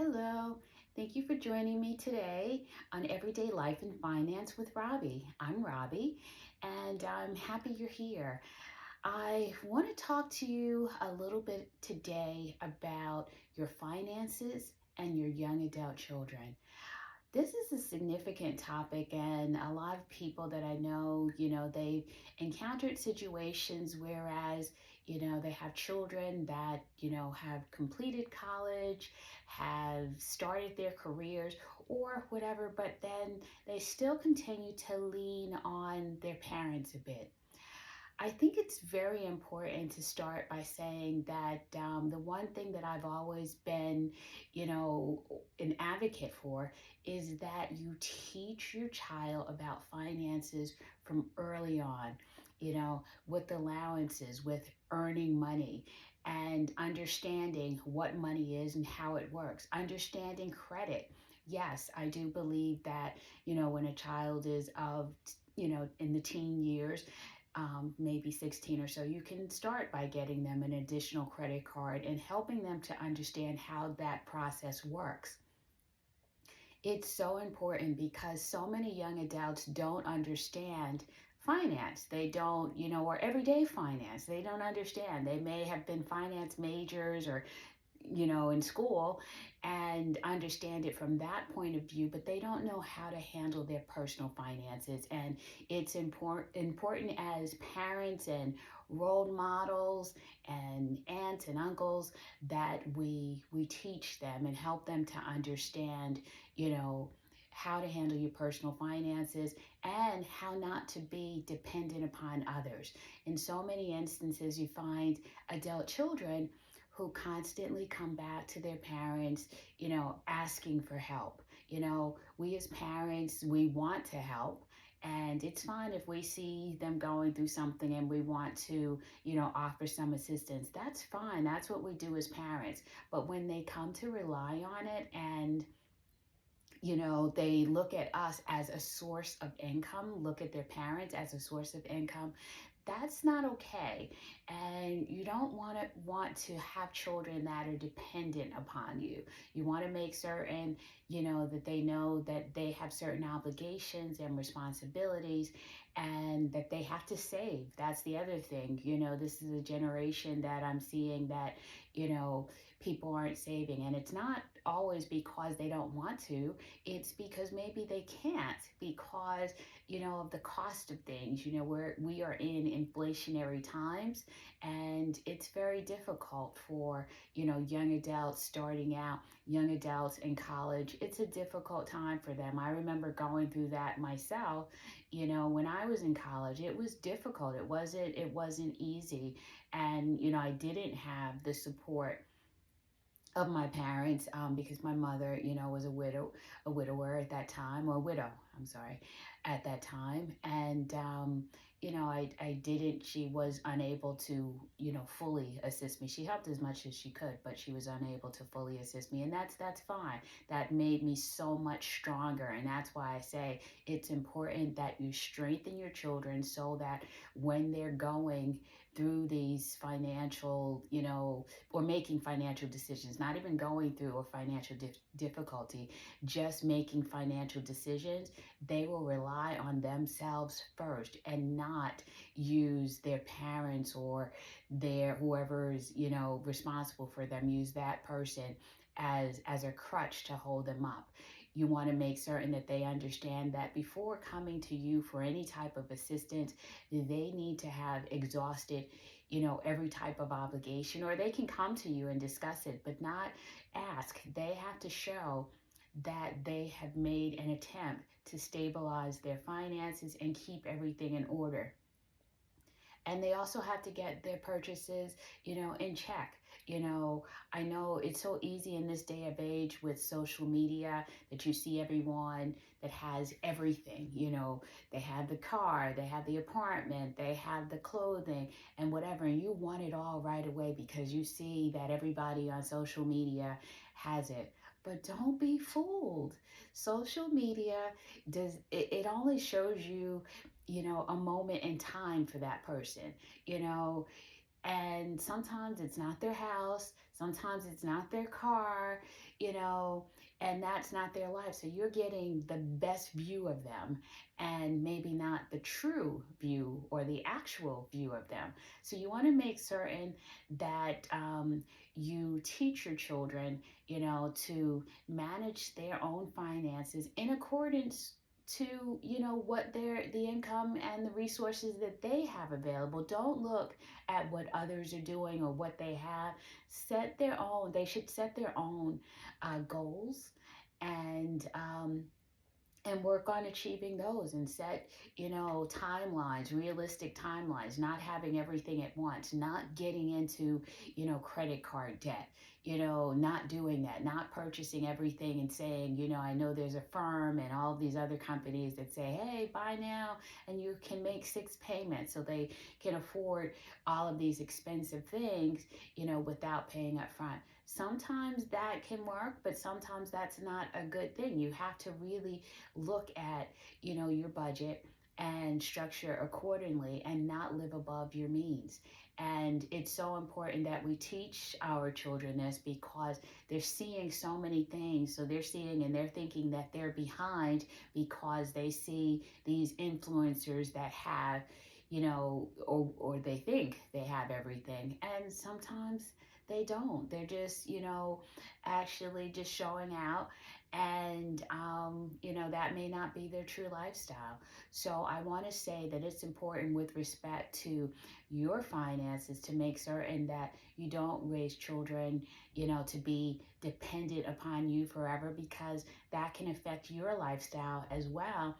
Hello. Thank you for joining me today on Everyday Life and Finance with Robbie. I'm Robbie, and I'm happy you're here. I want to talk to you a little bit today about your finances and your young adult children. This is a significant topic, and a lot of people that I know, they've encountered situations whereas, they have children that, have completed college, have started their careers or whatever, but then they still continue to lean on their parents a bit. I think it's very important to start by saying that the one thing that I've always been, an advocate for is that you teach your child about finances from early on, with allowances, with earning money. And understanding what money is and how it works, understanding credit. Yes, I do believe that, when a child is in the teen years, maybe 16 or so, you can start by getting them an additional credit card and helping them to understand how that process works. It's so important because so many young adults don't understand finance. They don't, or everyday finance. They don't understand. They may have been finance majors or in school and understand it from that point of view, but they don't know how to handle their personal finances. And it's important as parents and role models and aunts and uncles that we teach them and help them to understand, how to handle your personal finances and how not to be dependent upon others. In so many instances, you find adult children who constantly come back to their parents, asking for help. We as parents, we want to help. And it's fine if we see them going through something and we want to, offer some assistance. That's fine. That's what we do as parents. But when they come to rely on it and they look at us as a source of income, look at their parents as a source of income, that's not okay. And you don't want to have children that are dependent upon you. You want to make certain, that they know that they have certain obligations and responsibilities and that they have to save. That's the other thing. This is a generation that I'm seeing that, people aren't saving, and it's not always because they don't want to. It's because maybe they can't because of the cost of things. We are in inflationary times, and it's very difficult for young adults starting out, young adults in college. It's a difficult time for them. I remember going through that myself. When I was in college, it was difficult. It wasn't easy, and I didn't have the support of my parents, because my mother, was a widower at that time, or a widow, I'm sorry, at that time. And, I didn't, she was unable to, fully assist me. She helped as much as she could, but she was unable to fully assist me. And that's fine. That made me so much stronger. And that's why I say it's important that you strengthen your children so that when they're going through these financial, or making financial decisions, not even going through a financial difficulty, just making financial decisions, they will rely on themselves first and not use their parents or their whoever's, responsible for them, use that person as a crutch to hold them up. You want to make certain that they understand that before coming to you for any type of assistance, they need to have exhausted, every type of obligation, or they can come to you and discuss it, but not ask. They have to show that they have made an attempt to stabilize their finances and keep everything in order. And they also have to get their purchases, in check. I know it's so easy in this day of age with social media that you see everyone that has everything. They have the car, they have the apartment, they have the clothing and whatever, and you want it all right away because you see that everybody on social media has it. But don't be fooled. Social media it only shows you, a moment in time for that person, you know, and sometimes it's not their house, sometimes it's not their car, and that's not their life. So you're getting the best view of them and maybe not the true view or the actual view of them. So you want to make certain that you teach your children, to manage their own finances in accordance to what the income and the resources that they have available. Don't look at what others are doing or what they have. They should set their own goals, and work on achieving those, and set timelines, realistic timelines, not having everything at once, not getting into credit card debt, not doing that, not purchasing everything and saying, I know there's a firm and all of these other companies that say, hey, buy now and you can make 6 payments, so they can afford all of these expensive things without paying up front. Sometimes that can work, but sometimes that's not a good thing. You have to really look at your budget and structure accordingly, and not live above your means. And it's so important that we teach our children this, because they're seeing so many things. So they're seeing and they're thinking that they're behind because they see these influencers that have, or they think they have everything, and sometimes they don't. They're just actually just showing out, and that may not be their true lifestyle. So I want to say that it's important, with respect to your finances, to make certain that you don't raise children to be dependent upon you forever, because that can affect your lifestyle as well,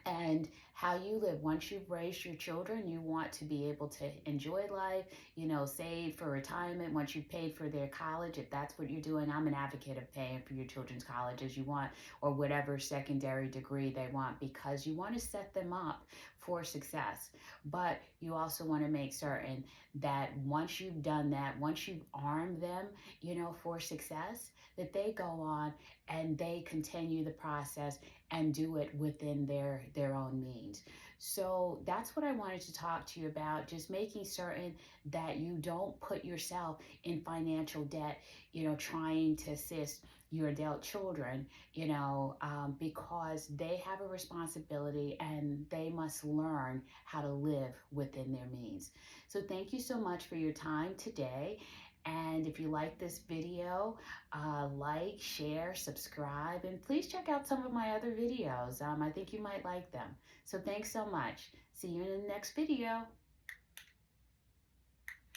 and how you live. Once you've raised your children, you want to be able to enjoy life, save for retirement once you've paid for their college, if that's what you're doing. I'm an advocate of paying for your children's colleges you want, or whatever secondary degree they want, because you want to set them up for success. But you also want to make certain that once you've done that, once you've armed them, for success, that they go on and they continue the process and do it within their own means. So that's what I wanted to talk to you about, just making certain that you don't put yourself in financial debt, trying to assist your adult children, because they have a responsibility and they must learn how to live within their means. So thank you so much for your time today. And if you like this video, like, share, subscribe, and please check out some of my other videos. I think you might like them. So thanks so much. See you in the next video.